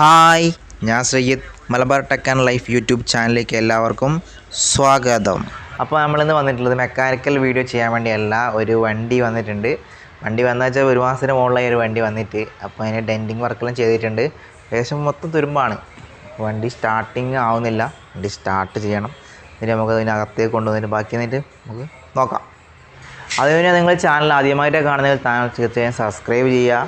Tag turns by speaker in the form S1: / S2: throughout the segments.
S1: Hi, ഞാൻ Sreejith. Malabar tech and life YouTube ചാനലിലേക്ക് എല്ലാവർക്കും സ്വാഗതം. അപ്പോൾ നമ്മളിന്ന് വന്നിട്ടുള്ളത് മെക്കാനിക്കൽ വീഡിയോ ചെയ്യാൻ വേണ്ടിയല്ല. ഒരു വണ്ടി വന്നിട്ടുണ്ട്. വണ്ടി വന്നു വെച്ചാൽ ഒരു മാസത്തിന് മുകളിലായി ഒരു വണ്ടി വന്നിട്ട്. അപ്പോൾ അതിന് ഡെൻറ്റിങ് വർക്കെല്ലാം ചെയ്തിട്ടുണ്ട്. ഏകദേശം മൊത്തം തുരുമ്പാണ്. വണ്ടി സ്റ്റാർട്ടിങ് ആവുന്നില്ല. വണ്ടി സ്റ്റാർട്ട് ചെയ്യണം. എന്നിട്ട് നമുക്ക് അതിനകത്തേക്ക് കൊണ്ടുവന്നിട്ട് ബാക്കി എന്നിട്ട് നമുക്ക് നോക്കാം. അതുകഴിഞ്ഞാൽ നിങ്ങൾ ചാനൽ ആദ്യമായിട്ട് കാണുന്നതിൽ തീർച്ചയായും സബ്സ്ക്രൈബ് ചെയ്യുക.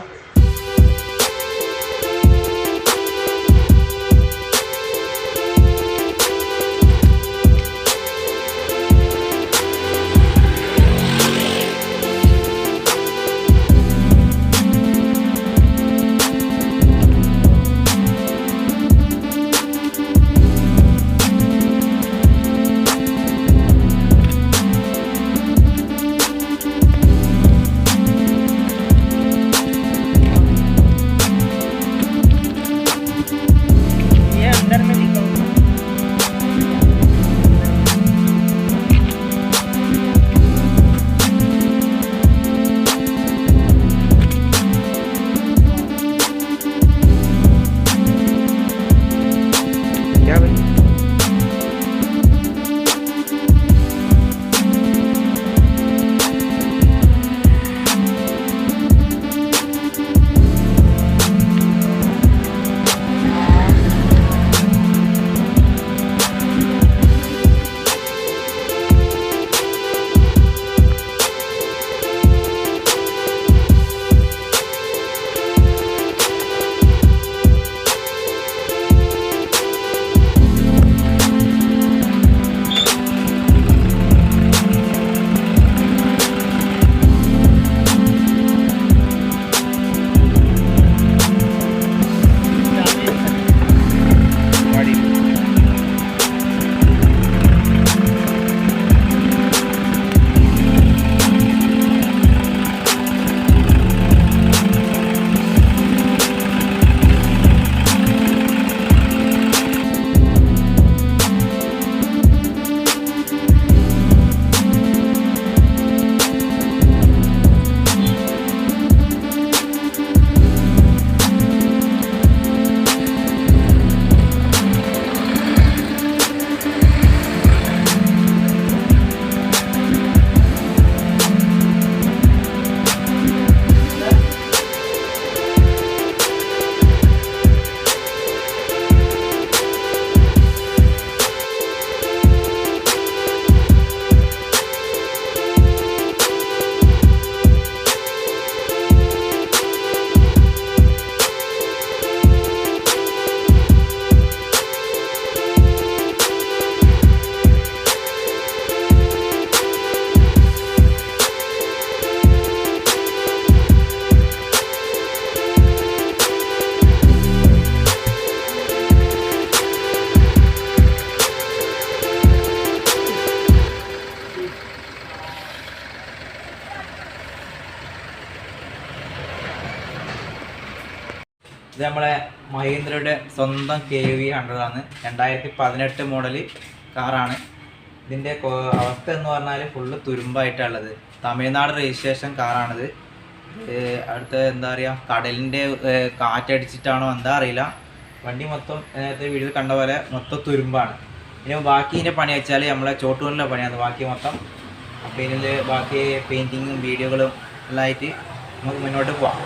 S1: ഇത് നമ്മളെ മഹീന്ദ്രയുടെ സ്വന്തം KV100 ആണ്. 2018 മോഡൽ കാറാണ്. ഇതിൻ്റെ അവസ്ഥ എന്ന് പറഞ്ഞാൽ ഫുള്ള് തുരുമ്പായിട്ടുള്ളത്. തമിഴ്നാട് രജിസ്ട്രേഷൻ കാറാണിത്. അടുത്ത എന്താ പറയുക, കടലിൻ്റെ കാറ്റടിച്ചിട്ടാണോ എന്താ അറിയില്ല. വണ്ടി മൊത്തം നേരത്തെ വീഡിയോ കണ്ട പോലെ മൊത്തം തുരുമ്പാണ്. ഇനി ബാക്കി ഇതിൻ്റെ പണി വെച്ചാൽ നമ്മളെ ചോട്ടൂരിലെ പണിയാണ് ബാക്കി മൊത്തം. അപ്പോൾ ഇതിൽ ബാക്കി പെയിൻറ്റിങ്ങും വീഡിയോകളും എല്ലാം ആയിട്ട് നമുക്ക് മുന്നോട്ട് പോവാം.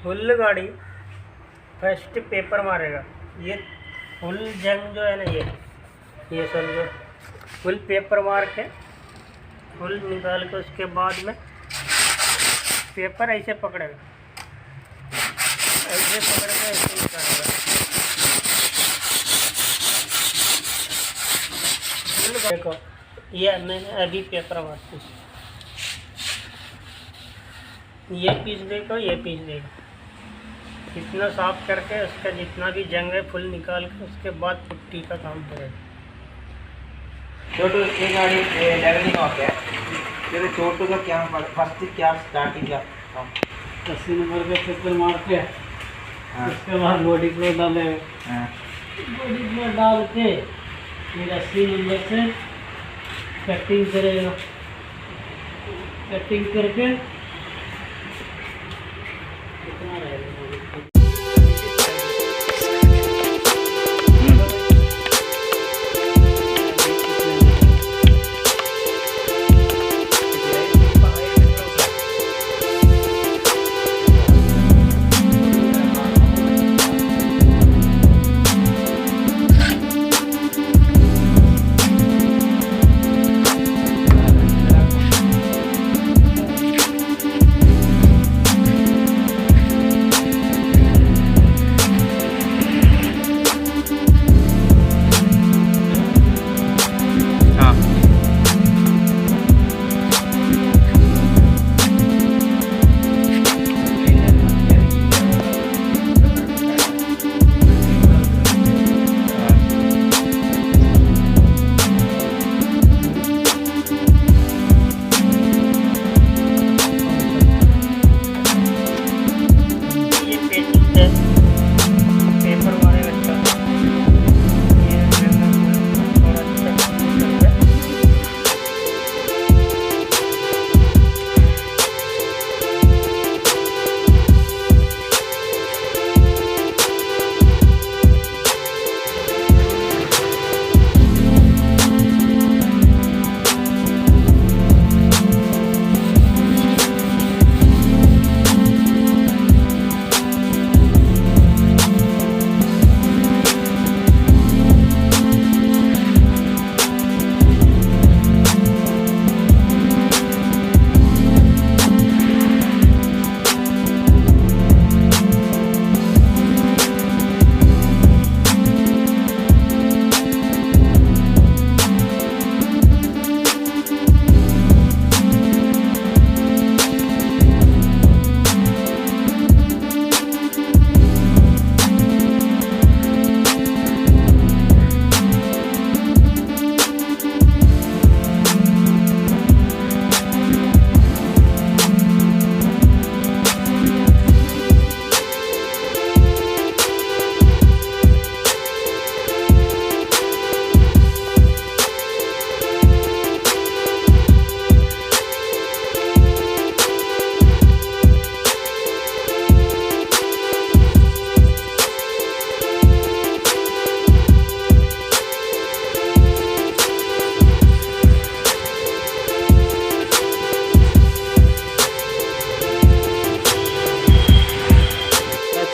S2: फुल गाड़ी फर्स्ट पेपर मारेगा. ये फुल जंग जो है ना, ये समझो फुल पेपर मार के फुल निकाल के उसके बाद में पेपर ऐसे पकड़ेगा, ऐसे पकड़ के ऐसे निकालेगा. देखो ये मैंने अभी पेपर मारती, ये पीस देखो, ये पीस देखो. इतना साफ करके उसका जितना भी जंग है फुल निकाल के उसके बाद पुट्टी का काम करेगा।
S1: छोटू ये गाड़ी लेवलिंग हो गया फिर छोटू का क्या फर्स्ट क्या स्टार्टिंग का
S2: 80 नंबर का पेपर मार के
S1: हाँ।
S2: उसके बाद बॉडी फ्लो डाले।
S1: हाँ।
S2: बॉडी फ्लो डाल के फिर 80 नंबर से कटिंग करेगा। कटिंग करके कितना रहेगा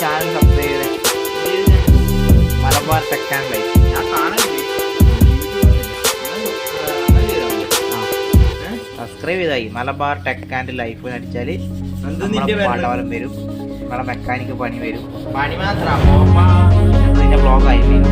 S1: channel subscribe Malabar tech and life ഞാൻ സബ്സ്ക്രൈബ് ചെയ്തായി മലബാർ ടെക് ആൻഡ് ലൈഫ് എന്ന് അടിച്ചാൽ പാട്ടവലം വരും, നമ്മളെ മെക്കാനിക്ക് പണി വരും. പണി മാത്രം ബ്ലോഗായി വരും.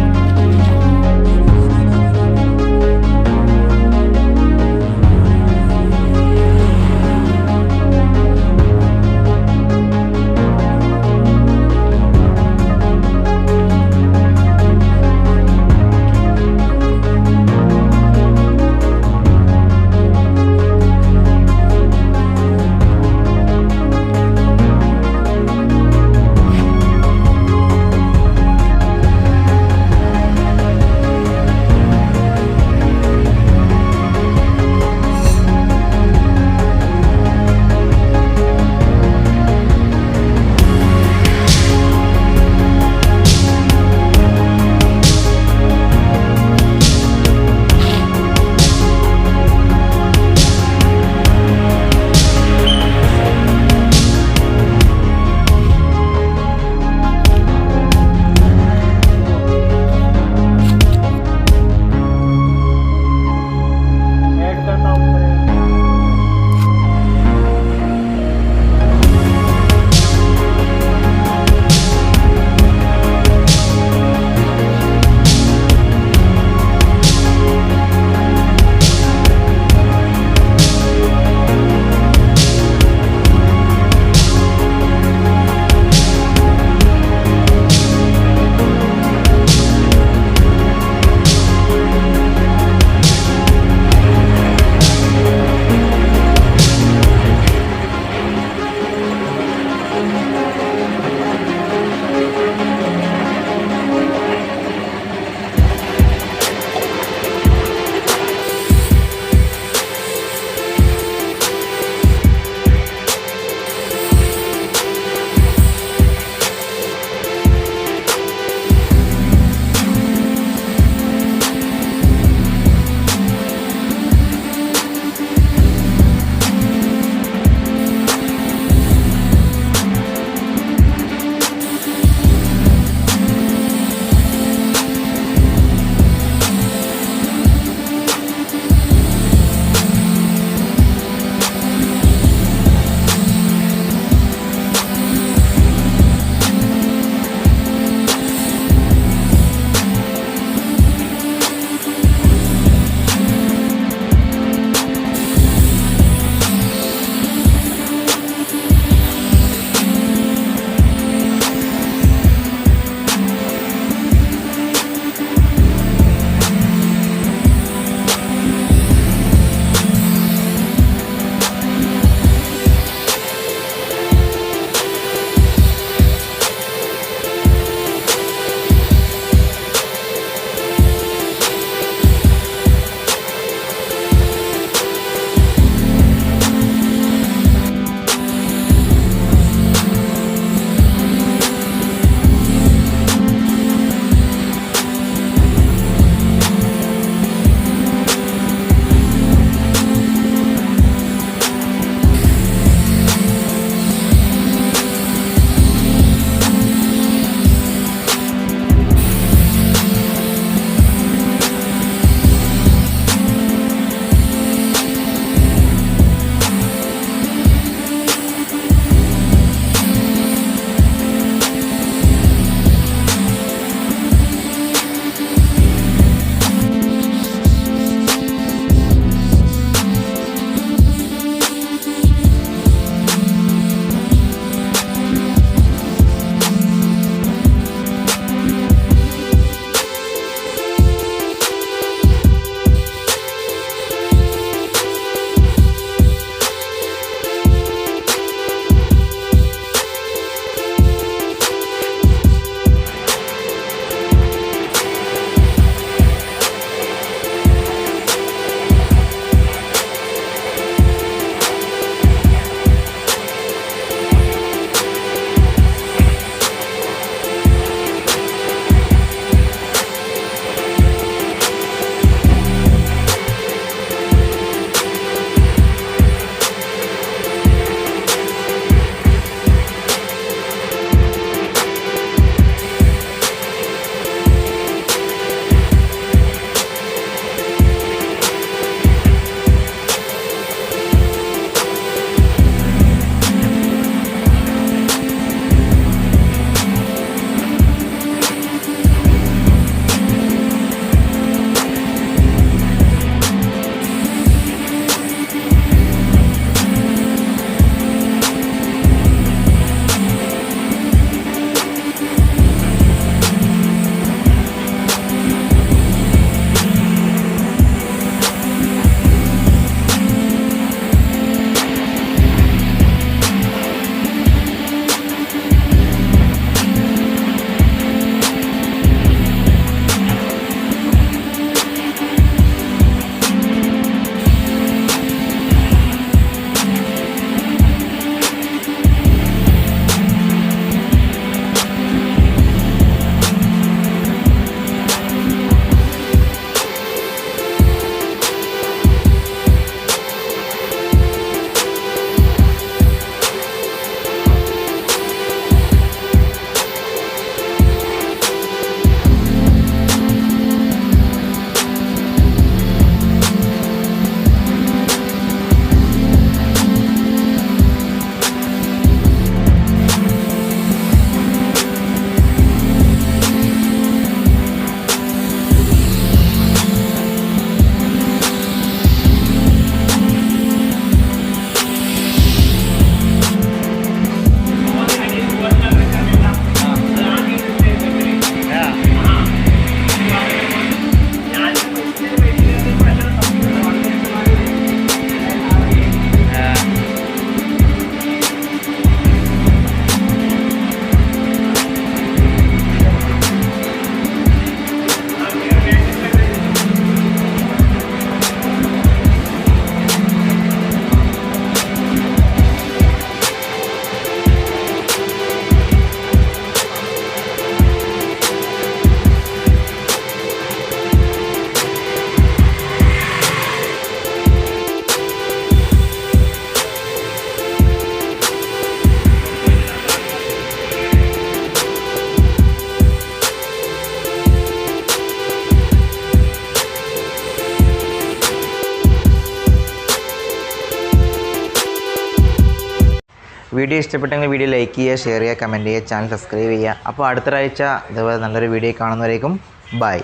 S1: വീഡിയോ ഇഷ്ടപ്പെട്ടെങ്കിൽ വീഡിയോ ലൈക്ക് ചെയ്യുക, ഷെയർ ചെയ്യുക, കമൻറ്റ് ചെയ്യുക, ചാനൽ സബ്സ്ക്രൈബ് ചെയ്യുക. അപ്പോൾ അടുത്ത ആഴ്ച ഇതുപോലെ നല്ലൊരു വീഡിയോ കാണുന്നവരേക്കും ബൈ.